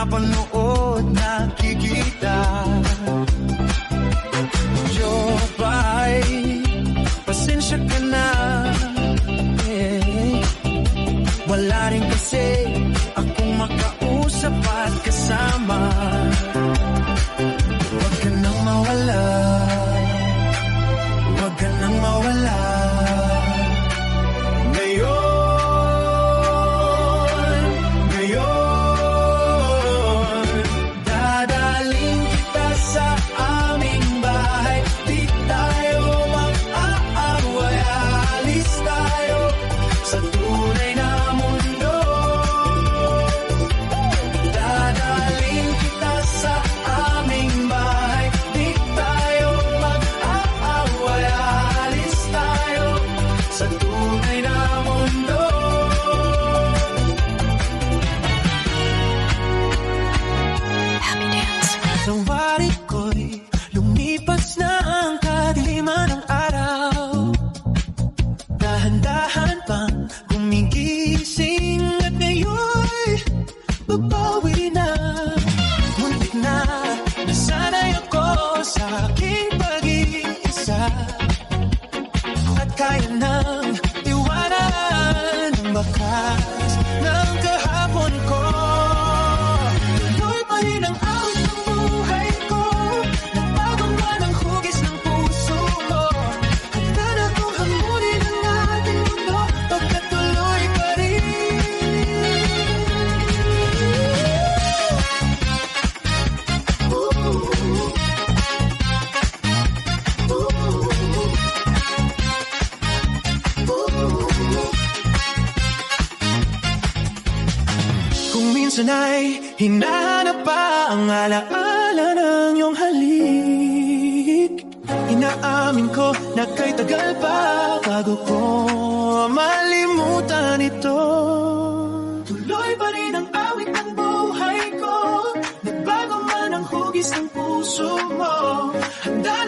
pinapanood, nakikita. Jopay, pasensya ka na, wala rin kasi akong makausap at kasama. Huwag ka nang mawala, huwag ka nang mawala. Kaya nang iwanan ang bakas ng kahapon ko. Tuloy pa rin ang awit ng buhay ko. Nagbago man ang hugis ng puso mo. Handa na kong hamunin ang ating mundo. Pagkatuloy pa rin. Minsan ay hinahanap pa ang alaala ng iyong halik. Inaamin ko na kay tagal pa bago ko malimutan ito. Tuloy pa rin ang awit ng buhay ko. Nagbago man ang hugis ng puso mo. Handa